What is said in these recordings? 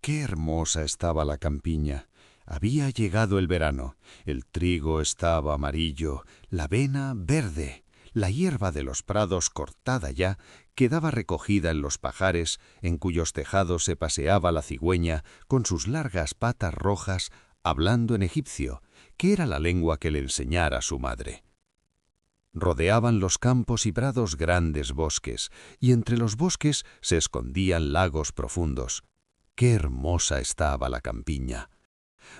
Qué hermosa estaba la campiña. Había llegado el verano. El trigo estaba amarillo, la avena verde. La hierba de los prados cortada ya quedaba recogida en los pajares, en cuyos tejados se paseaba la cigüeña con sus largas patas rojas, hablando en egipcio, que era la lengua que le enseñara su madre. Rodeaban los campos y prados grandes bosques, y entre los bosques se escondían lagos profundos. Qué hermosa estaba la campiña.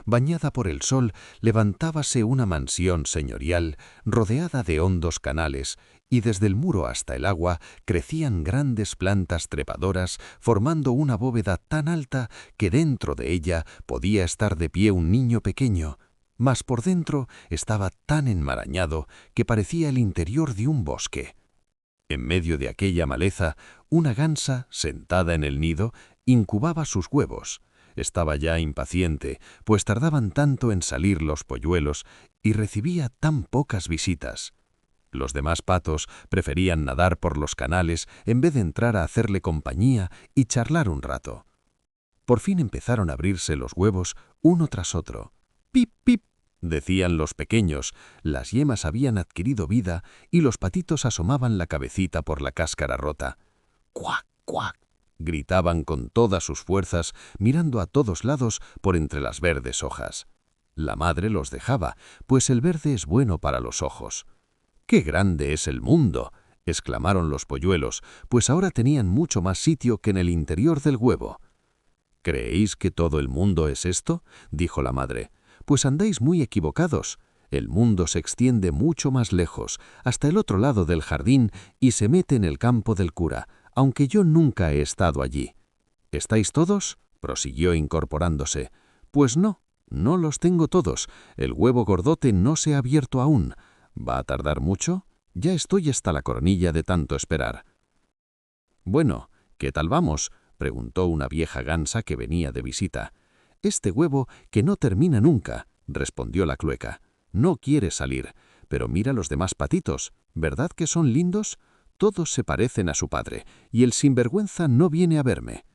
Bañada por el sol, levantábase una mansión señorial rodeada de hondos canales, y desde el muro hasta el agua crecían grandes plantas trepadoras, formando una bóveda tan alta que dentro de ella podía estar de pie un niño pequeño, mas por dentro estaba tan enmarañado que parecía el interior de un bosque. En medio de aquella maleza, una gansa, sentada en el nido, incubaba sus huevos. Estaba ya impaciente, pues tardaban tanto en salir los polluelos y recibía tan pocas visitas. Los demás patos preferían nadar por los canales en vez de entrar a hacerle compañía y charlar un rato. Por fin empezaron a abrirse los huevos uno tras otro. ¡Pip, pip!, decían los pequeños. Las yemas habían adquirido vida y los patitos asomaban la cabecita por la cáscara rota. ¡Cuac, cuac!, gritaban con todas sus fuerzas, mirando a todos lados por entre las verdes hojas. La madre los dejaba, pues el verde es bueno para los ojos. ¡Qué grande es el mundo!, exclamaron los polluelos, pues ahora tenían mucho más sitio que en el interior del huevo. ¿Creéis que todo el mundo es esto?, dijo la madre. Pues andáis muy equivocados. El mundo se extiende mucho más lejos, hasta el otro lado del jardín, y se mete en el campo del cura, aunque yo nunca he estado allí. ¿Estáis todos?, prosiguió incorporándose. Pues no, no los tengo todos. El huevo gordote no se ha abierto aún. ¿Va a tardar mucho? Ya estoy hasta la coronilla de tanto esperar. Bueno, ¿qué tal vamos?, preguntó una vieja gansa que venía de visita. Este huevo que no termina nunca, respondió la clueca. No quiere salir, pero mira los demás patitos, ¿verdad que son lindos? Todos se parecen a su padre, y el sinvergüenza no viene a verme.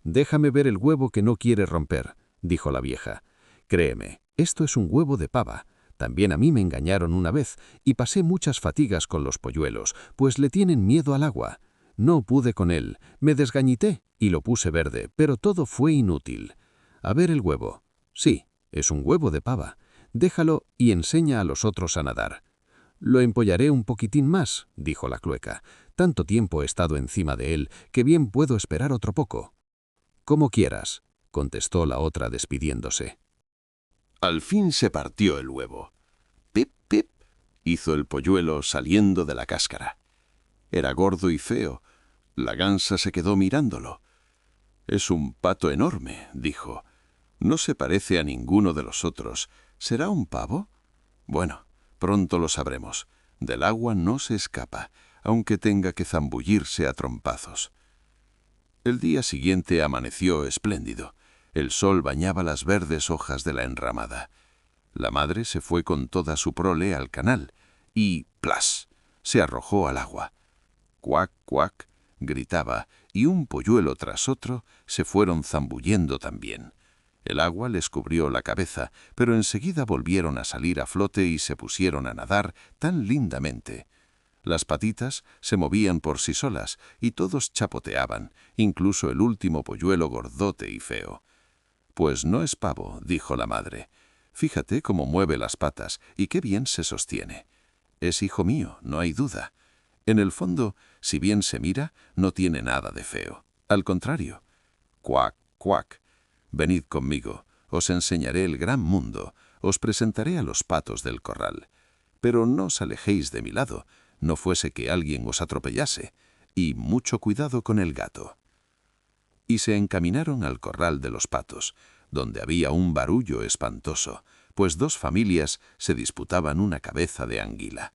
Déjame ver el huevo que no quiere romper, dijo la vieja. Créeme, esto es un huevo de pava. También a mí me engañaron una vez, y pasé muchas fatigas con los polluelos, pues le tienen miedo al agua. No pude con él, me desgañité y lo puse verde, pero todo fue inútil. A ver el huevo. Sí, es un huevo de pava. Déjalo y enseña a los otros a nadar. Lo empollaré un poquitín más, dijo la clueca. Tanto tiempo he estado encima de él que bien puedo esperar otro poco. Como quieras, contestó la otra despidiéndose. Al fin se partió el huevo. Pip, pip, hizo el polluelo saliendo de la cáscara. Era gordo y feo. La gansa se quedó mirándolo. Es un pato enorme, dijo. No se parece a ninguno de los otros. ¿Será un pavo? Bueno, pronto lo sabremos. Del agua no se escapa, aunque tenga que zambullirse a trompazos. El día siguiente amaneció espléndido. El sol bañaba las verdes hojas de la enramada. La madre se fue con toda su prole al canal y ¡plas!, se arrojó al agua. ¡Cuac, cuac!, gritaba, y un polluelo tras otro se fueron zambullendo también. El agua les cubrió la cabeza, pero enseguida volvieron a salir a flote y se pusieron a nadar tan lindamente. Las patitas se movían por sí solas y todos chapoteaban, incluso el último polluelo gordote y feo. «Pues no es pavo», dijo la madre. «Fíjate cómo mueve las patas y qué bien se sostiene. Es hijo mío, no hay duda. En el fondo, si bien se mira, no tiene nada de feo. Al contrario. Cuac, cuac. Venid conmigo, os enseñaré el gran mundo, os presentaré a los patos del corral. Pero no os alejéis de mi lado, no fuese que alguien os atropellase, y mucho cuidado con el gato». Y se encaminaron al corral de los patos, donde había un barullo espantoso, pues dos familias se disputaban una cabeza de anguila.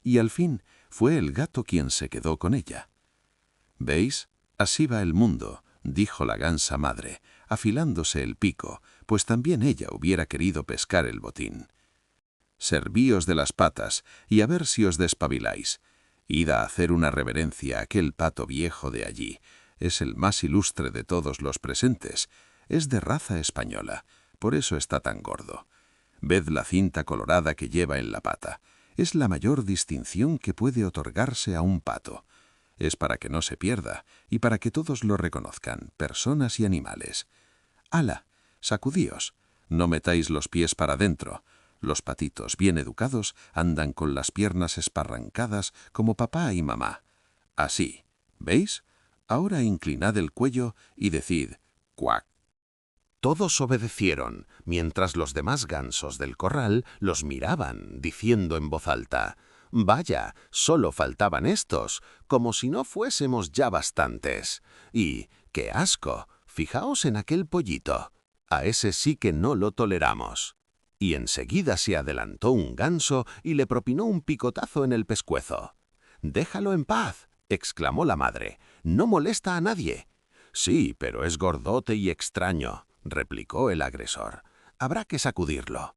Y al fin fue el gato quien se quedó con ella. «¿Veis? Así va el mundo», dijo la gansa madre, afilándose el pico, pues también ella hubiera querido pescar el botín. «Servíos de las patas, y a ver si os despabiláis. Id a hacer una reverencia a aquel pato viejo de allí. Es el más ilustre de todos los presentes. Es de raza española, por eso está tan gordo. Ved la cinta colorada que lleva en la pata. Es la mayor distinción que puede otorgarse a un pato. Es para que no se pierda y para que todos lo reconozcan, personas y animales. ¡Hala! Sacudíos. No metáis los pies para dentro. Los patitos bien educados andan con las piernas esparrancadas como papá y mamá. Así. ¿Veis? Ahora inclinad el cuello y decid «cuac». Todos obedecieron, mientras los demás gansos del corral los miraban, diciendo en voz alta: «Vaya, solo faltaban estos, como si no fuésemos ya bastantes. Y, ¡qué asco! Fijaos en aquel pollito. A ese sí que no lo toleramos». Y enseguida se adelantó un ganso y le propinó un picotazo en el pescuezo. «Déjalo en paz», exclamó la madre. «No molesta a nadie». «Sí, pero es gordote y extraño», replicó el agresor. «Habrá que sacudirlo».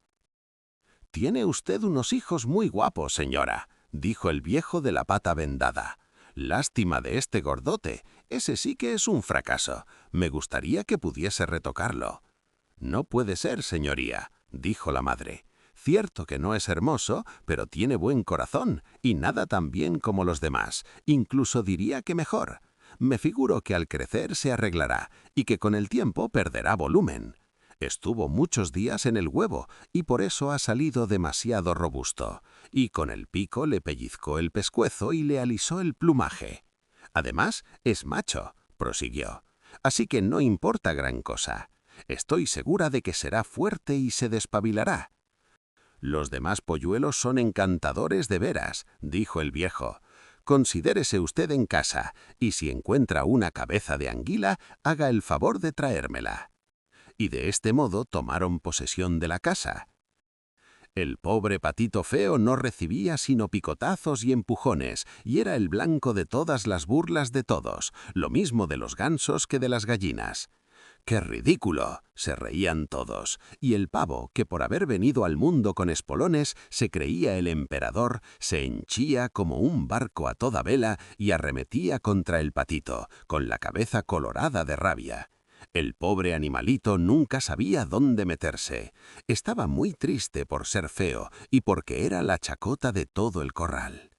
«Tiene usted unos hijos muy guapos, señora», dijo el viejo de la pata vendada. «Lástima de este gordote, ese sí que es un fracaso. Me gustaría que pudiese retocarlo». «No puede ser, señoría», dijo la madre. «Cierto que no es hermoso, pero tiene buen corazón y nada tan bien como los demás, incluso diría que mejor. Me figuro que al crecer se arreglará y que con el tiempo perderá volumen. Estuvo muchos días en el huevo y por eso ha salido demasiado robusto, y con el pico le pellizcó el pescuezo y le alisó el plumaje. Además, es macho», prosiguió, «así que no importa gran cosa. Estoy segura de que será fuerte y se despabilará». «Los demás polluelos son encantadores de veras», dijo el viejo. «Considérese usted en casa, y si encuentra una cabeza de anguila, haga el favor de traérmela». Y de este modo tomaron posesión de la casa. El pobre patito feo no recibía sino picotazos y empujones, y era el blanco de todas las burlas de todos, lo mismo de los gansos que de las gallinas. «¡Qué ridículo!», se reían todos, y el pavo, que por haber venido al mundo con espolones se creía el emperador, se henchía como un barco a toda vela y arremetía contra el patito, con la cabeza colorada de rabia. El pobre animalito nunca sabía dónde meterse. Estaba muy triste por ser feo y porque era la chacota de todo el corral.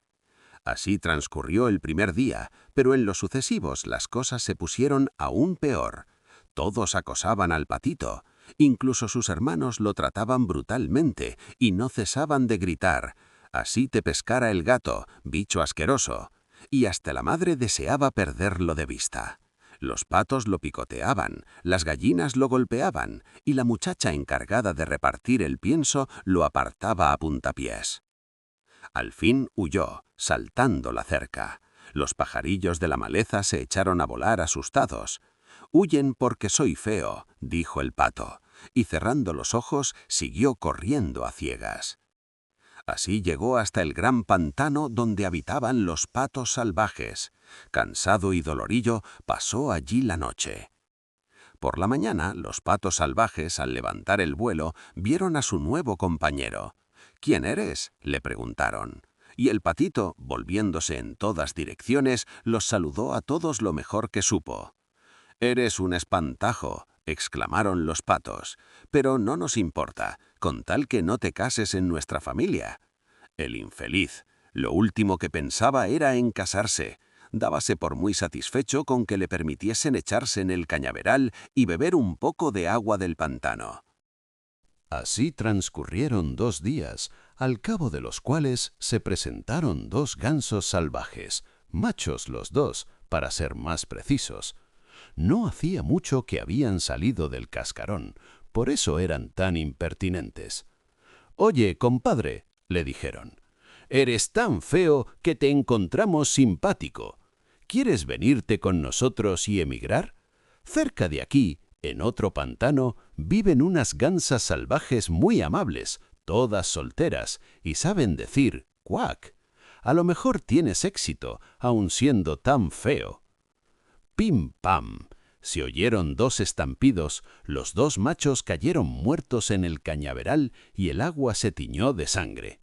Así transcurrió el primer día, pero en los sucesivos las cosas se pusieron aún peor. Todos acosaban al patito, incluso sus hermanos lo trataban brutalmente y no cesaban de gritar: «Así te pescara el gato, bicho asqueroso», y hasta la madre deseaba perderlo de vista. Los patos lo picoteaban, las gallinas lo golpeaban y la muchacha encargada de repartir el pienso lo apartaba a puntapiés. Al fin huyó, saltando la cerca. Los pajarillos de la maleza se echaron a volar asustados. «Huyen porque soy feo», dijo el pato, y cerrando los ojos siguió corriendo a ciegas. Así llegó hasta el gran pantano donde habitaban los patos salvajes. Cansado y dolorillo, pasó allí la noche. Por la mañana, los patos salvajes, al levantar el vuelo, vieron a su nuevo compañero. «¿Quién eres?», le preguntaron. Y el patito, volviéndose en todas direcciones, los saludó a todos lo mejor que supo. «Eres un espantajo», exclamaron los patos, «pero no nos importa, con tal que no te cases en nuestra familia». El infeliz, lo último que pensaba era en casarse. Dábase por muy satisfecho con que le permitiesen echarse en el cañaveral y beber un poco de agua del pantano. Así transcurrieron 2 días, al cabo de los cuales se presentaron 2 gansos salvajes, machos los dos, para ser más precisos. No hacía mucho que habían salido del cascarón, por eso eran tan impertinentes. «Oye, compadre», le dijeron, «eres tan feo que te encontramos simpático. ¿Quieres venirte con nosotros y emigrar? Cerca de aquí, en otro pantano, viven unas gansas salvajes muy amables, todas solteras, y saben decir «cuac». A lo mejor tienes éxito, aun siendo tan feo». Pim pam. Se oyeron 2 estampidos, los 2 machos cayeron muertos en el cañaveral y el agua se tiñó de sangre.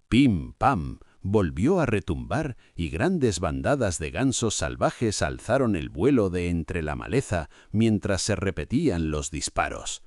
Pim pam. volvió a retumbar y grandes bandadas de gansos salvajes alzaron el vuelo de entre la maleza mientras se repetían los disparos.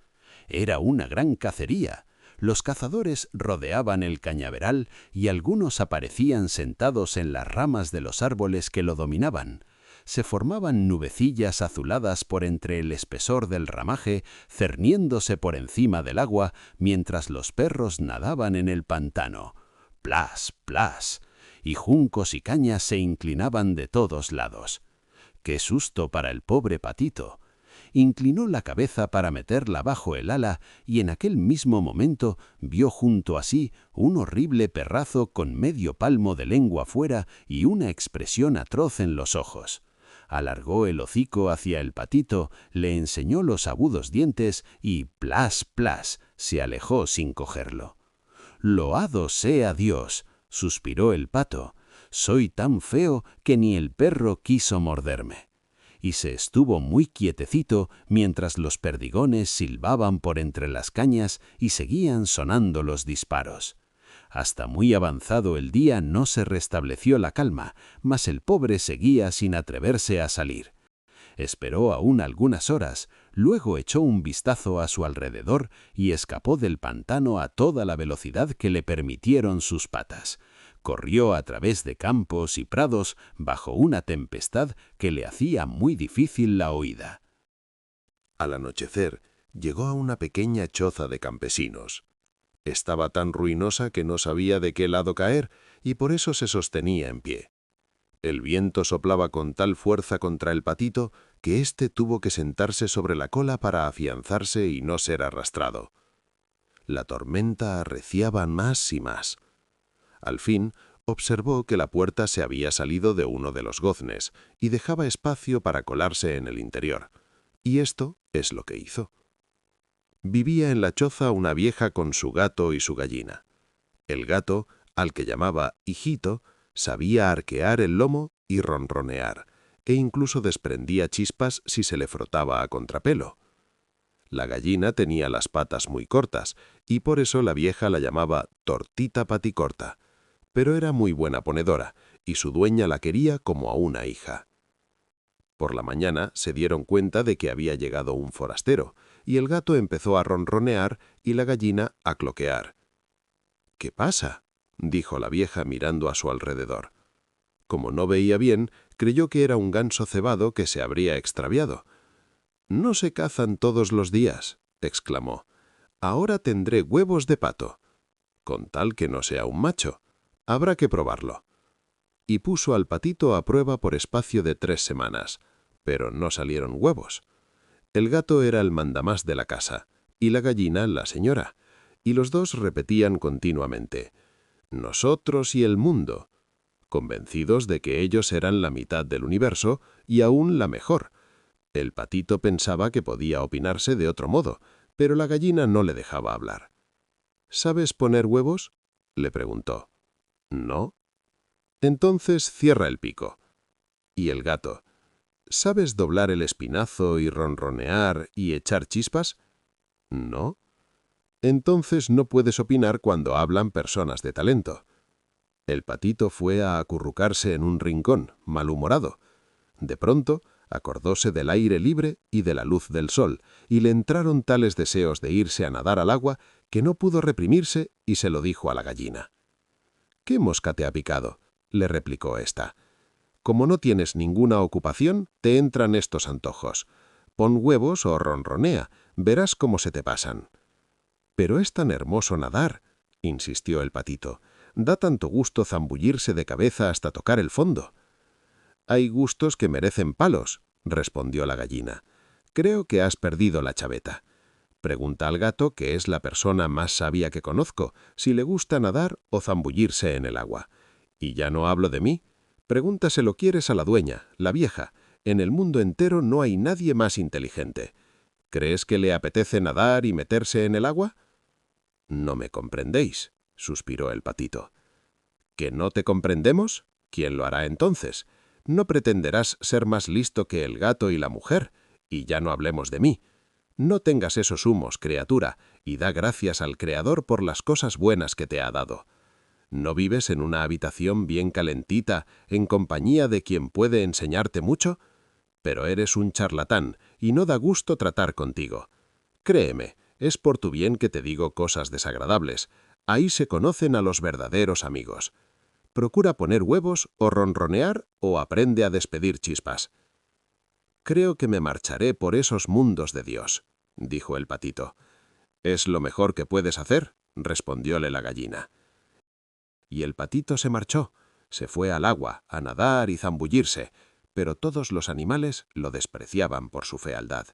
Era una gran cacería. Los cazadores rodeaban el cañaveral y algunos aparecían sentados en las ramas de los árboles que lo dominaban. Se formaban nubecillas azuladas por entre el espesor del ramaje, cerniéndose por encima del agua, mientras los perros nadaban en el pantano. Plas, plas, y juncos y cañas se inclinaban de todos lados. ¡Qué susto para el pobre patito! Inclinó la cabeza para meterla bajo el ala y en aquel mismo momento vio junto a sí un horrible perrazo con medio palmo de lengua fuera y una expresión atroz en los ojos. Alargó el hocico hacia el patito, le enseñó los agudos dientes y plas, plas, se alejó sin cogerlo. «Loado sea Dios», suspiró el pato, «soy tan feo que ni el perro quiso morderme». Y se estuvo muy quietecito mientras los perdigones silbaban por entre las cañas y seguían sonando los disparos. Hasta muy avanzado el día no se restableció la calma, mas el pobre seguía sin atreverse a salir. Esperó aún algunas horas, luego echó un vistazo a su alrededor y escapó del pantano a toda la velocidad que le permitieron sus patas. Corrió a través de campos y prados bajo una tempestad que le hacía muy difícil la huida. Al anochecer, llegó a una pequeña choza de campesinos. Estaba tan ruinosa que no sabía de qué lado caer y por eso se sostenía en pie. El viento soplaba con tal fuerza contra el patito que éste tuvo que sentarse sobre la cola para afianzarse y no ser arrastrado. La tormenta arreciaba más y más. Al fin, observó que la puerta se había salido de uno de los goznes y dejaba espacio para colarse en el interior. Y esto es lo que hizo. Vivía en la choza una vieja con su gato y su gallina. El gato, al que llamaba hijito, sabía arquear el lomo y ronronear, e incluso desprendía chispas si se le frotaba a contrapelo. La gallina tenía las patas muy cortas, y por eso la vieja la llamaba Tortita Paticorta, pero era muy buena ponedora, y su dueña la quería como a una hija. Por la mañana se dieron cuenta de que había llegado un forastero, y el gato empezó a ronronear y la gallina a cloquear. «¿Qué pasa?», dijo la vieja mirando a su alrededor. Como no veía bien, creyó que era un ganso cebado que se habría extraviado. «No se cazan todos los días», exclamó. «Ahora tendré huevos de pato. Con tal que no sea un macho. Habrá que probarlo». Y puso al patito a prueba por espacio de 3 semanas, pero no salieron huevos. El gato era el mandamás de la casa, y la gallina la señora, y los dos repetían continuamente: «Nosotros y el mundo», convencidos de que ellos eran la mitad del universo y aún la mejor. El patito pensaba que podía opinarse de otro modo, pero la gallina no le dejaba hablar. «¿Sabes poner huevos?», le preguntó. «No». «Entonces cierra el pico». Y el gato: «¿Sabes doblar el espinazo y ronronear y echar chispas?». «No». «Entonces no puedes opinar cuando hablan personas de talento». El patito fue a acurrucarse en un rincón, malhumorado. De pronto, acordóse del aire libre y de la luz del sol, y le entraron tales deseos de irse a nadar al agua que no pudo reprimirse y se lo dijo a la gallina. «¿Qué mosca te ha picado?», le replicó ésta. «Como no tienes ninguna ocupación, te entran estos antojos. Pon huevos o ronronea, verás cómo se te pasan». «Pero es tan hermoso nadar», insistió el patito. «Da tanto gusto zambullirse de cabeza hasta tocar el fondo». «Hay gustos que merecen palos», respondió la gallina. «Creo que has perdido la chaveta. Pregunta al gato, que es la persona más sabia que conozco, si le gusta nadar o zambullirse en el agua. Y ya no hablo de mí. Pregúntaselo quieres a la dueña, la vieja. En el mundo entero no hay nadie más inteligente. ¿Crees que le apetece nadar y meterse en el agua?». «No me comprendéis», suspiró el patito. «¿Que no te comprendemos? ¿Quién lo hará entonces? No pretenderás ser más listo que el gato y la mujer, y ya no hablemos de mí. No tengas esos humos, criatura, y da gracias al Creador por las cosas buenas que te ha dado. ¿No vives en una habitación bien calentita, en compañía de quien puede enseñarte mucho? Pero eres un charlatán y no da gusto tratar contigo. Créeme, es por tu bien que te digo cosas desagradables. Ahí se conocen a los verdaderos amigos. Procura poner huevos o ronronear o aprende a despedir chispas. Creo que me marcharé por esos mundos de Dios, dijo el patito. «¿Es lo mejor que puedes hacer?», respondióle la gallina. Y el patito se marchó, se fue al agua a nadar y zambullirse, pero todos los animales lo despreciaban por su fealdad.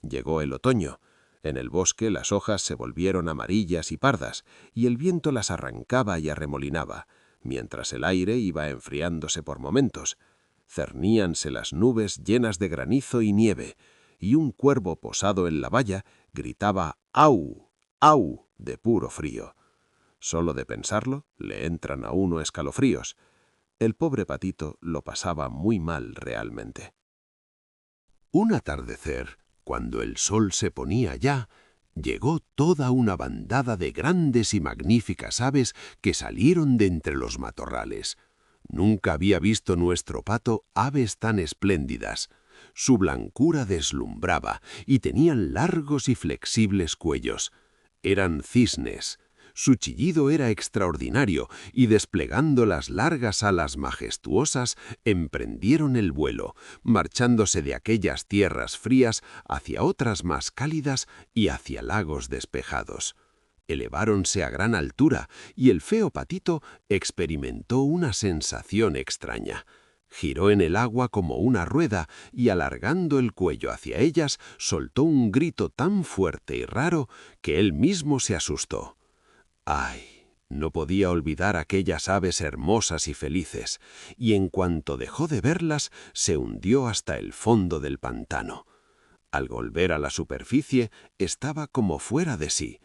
Llegó el otoño. En el bosque las hojas se volvieron amarillas y pardas, y el viento las arrancaba y arremolinaba, mientras el aire iba enfriándose por momentos. Cerníanse las nubes llenas de granizo y nieve, y un cuervo posado en la valla gritaba «¡Au! ¡Au!» de puro frío. Solo de pensarlo le entran a uno escalofríos. El pobre patito lo pasaba muy mal realmente. Un atardecer, cuando el sol se ponía ya, llegó toda una bandada de grandes y magníficas aves que salieron de entre los matorrales. Nunca había visto nuestro pato aves tan espléndidas. Su blancura deslumbraba y tenían largos y flexibles cuellos. Eran cisnes. Su chillido era extraordinario y desplegando las largas alas majestuosas emprendieron el vuelo, marchándose de aquellas tierras frías hacia otras más cálidas y hacia lagos despejados. Eleváronse a gran altura y el feo patito experimentó una sensación extraña. Giró en el agua como una rueda y alargando el cuello hacia ellas soltó un grito tan fuerte y raro que él mismo se asustó. ¡Ay! No podía olvidar aquellas aves hermosas y felices, y en cuanto dejó de verlas, se hundió hasta el fondo del pantano. Al volver a la superficie, estaba como fuera de sí.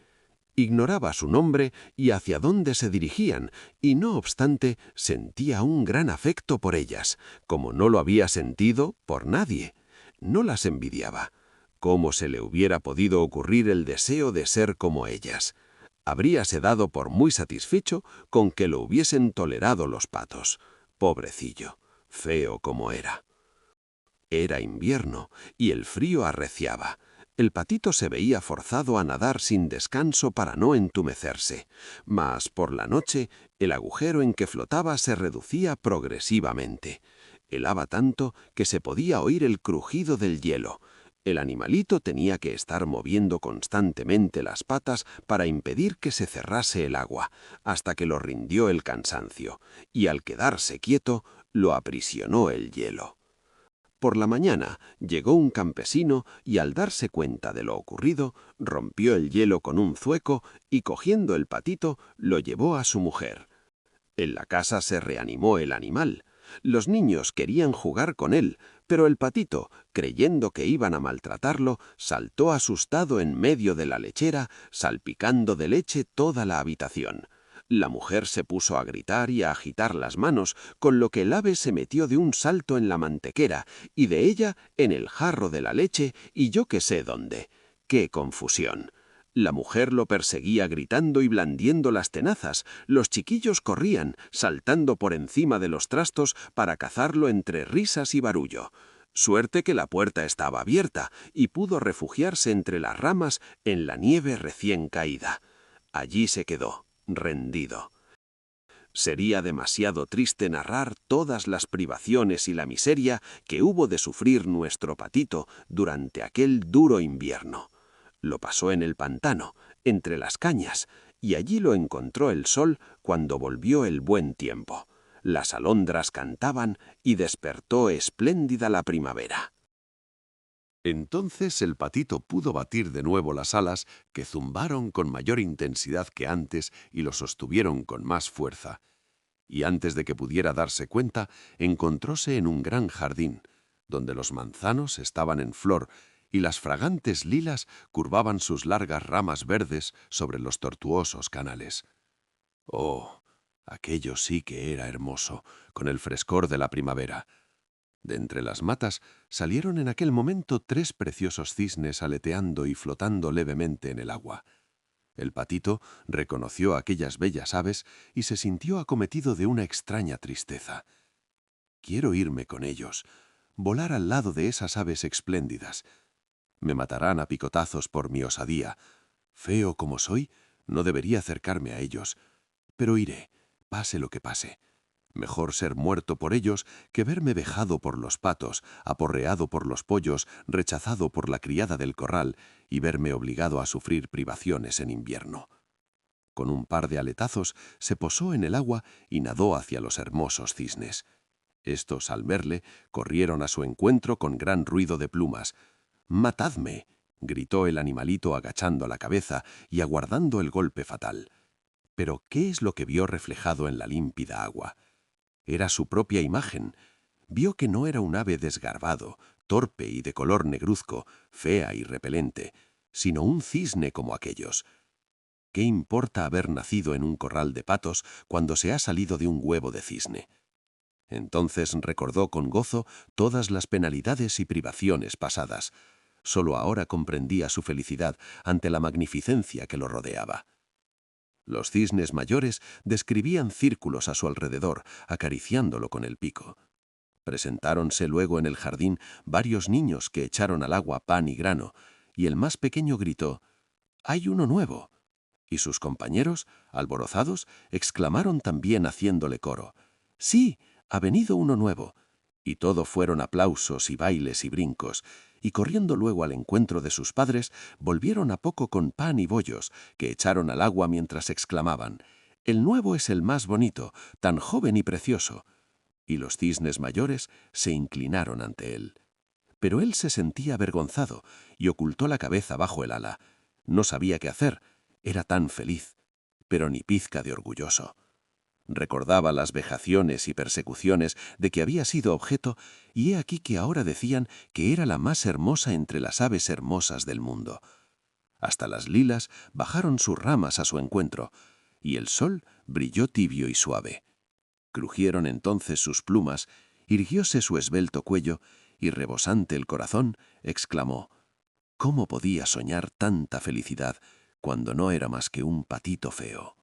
Ignoraba su nombre y hacia dónde se dirigían, y no obstante sentía un gran afecto por ellas, como no lo había sentido por nadie. No las envidiaba. ¿Cómo se le hubiera podido ocurrir el deseo de ser como ellas? Habríase dado por muy satisfecho con que lo hubiesen tolerado los patos. Pobrecillo, feo como era. Era invierno y el frío arreciaba. El patito se veía forzado a nadar sin descanso para no entumecerse, mas por la noche el agujero en que flotaba se reducía progresivamente. Helaba tanto que se podía oír el crujido del hielo. El animalito tenía que estar moviendo constantemente las patas para impedir que se cerrase el agua, hasta que lo rindió el cansancio, y al quedarse quieto, lo aprisionó el hielo. Por la mañana llegó un campesino y al darse cuenta de lo ocurrido, rompió el hielo con un zueco y cogiendo el patito, lo llevó a su mujer. En la casa se reanimó el animal. Los niños querían jugar con él, pero el patito, creyendo que iban a maltratarlo, saltó asustado en medio de la lechera, salpicando de leche toda la habitación. La mujer se puso a gritar y a agitar las manos, con lo que el ave se metió de un salto en la mantequera y de ella en el jarro de la leche y yo qué sé dónde. ¡Qué confusión! La mujer lo perseguía gritando y blandiendo las tenazas. Los chiquillos corrían, saltando por encima de los trastos para cazarlo entre risas y barullo. Suerte que la puerta estaba abierta y pudo refugiarse entre las ramas en la nieve recién caída. Allí se quedó, rendido. Sería demasiado triste narrar todas las privaciones y la miseria que hubo de sufrir nuestro patito durante aquel duro invierno. Lo pasó en el pantano, entre las cañas, y allí lo encontró el sol cuando volvió el buen tiempo. Las alondras cantaban y despertó espléndida la primavera. Entonces el patito pudo batir de nuevo las alas, que zumbaron con mayor intensidad que antes y lo sostuvieron con más fuerza. Y antes de que pudiera darse cuenta, encontróse en un gran jardín, donde los manzanos estaban en flor y las fragantes lilas curvaban sus largas ramas verdes sobre los tortuosos canales. Oh, aquello sí que era hermoso, con el frescor de la primavera. De entre las matas salieron en aquel momento 3 preciosos cisnes aleteando y flotando levemente en el agua. El patito reconoció aquellas bellas aves y se sintió acometido de una extraña tristeza. Quiero irme con ellos, volar al lado de esas aves espléndidas. Me matarán a picotazos por mi osadía. Feo como soy, no debería acercarme a ellos, pero iré, pase lo que pase. Mejor ser muerto por ellos que verme vejado por los patos, aporreado por los pollos, rechazado por la criada del corral y verme obligado a sufrir privaciones en invierno. Con un par de aletazos se posó en el agua y nadó hacia los hermosos cisnes. Estos, al verle, corrieron a su encuentro con gran ruido de plumas. «¡Matadme!», gritó el animalito agachando la cabeza y aguardando el golpe fatal. Pero ¿qué es lo que vio reflejado en la límpida agua? Era su propia imagen. Vio que no era un ave desgarbado, torpe y de color negruzco, fea y repelente, sino un cisne como aquellos. ¿Qué importa haber nacido en un corral de patos cuando se ha salido de un huevo de cisne? Entonces recordó con gozo todas las penalidades y privaciones pasadas. Solo ahora comprendía su felicidad ante la magnificencia que lo rodeaba. Los cisnes mayores describían círculos a su alrededor, acariciándolo con el pico. Presentáronse luego en el jardín varios niños que echaron al agua pan y grano, y el más pequeño gritó: «¡Hay uno nuevo!». Y sus compañeros, alborozados, exclamaron también haciéndole coro: «¡Sí, ha venido uno nuevo!». Y todo fueron aplausos y bailes y brincos, y corriendo luego al encuentro de sus padres, volvieron a poco con pan y bollos, que echaron al agua mientras exclamaban: «El nuevo es el más bonito, tan joven y precioso». Y los cisnes mayores se inclinaron ante él. Pero él se sentía avergonzado y ocultó la cabeza bajo el ala. No sabía qué hacer, era tan feliz, pero ni pizca de orgulloso. Recordaba las vejaciones y persecuciones de que había sido objeto, y he aquí que ahora decían que era la más hermosa entre las aves hermosas del mundo. Hasta las lilas bajaron sus ramas a su encuentro, y el sol brilló tibio y suave. Crujieron entonces sus plumas, irguióse su esbelto cuello, y rebosante el corazón, exclamó: «¿Cómo podía soñar tanta felicidad cuando no era más que un patito feo?».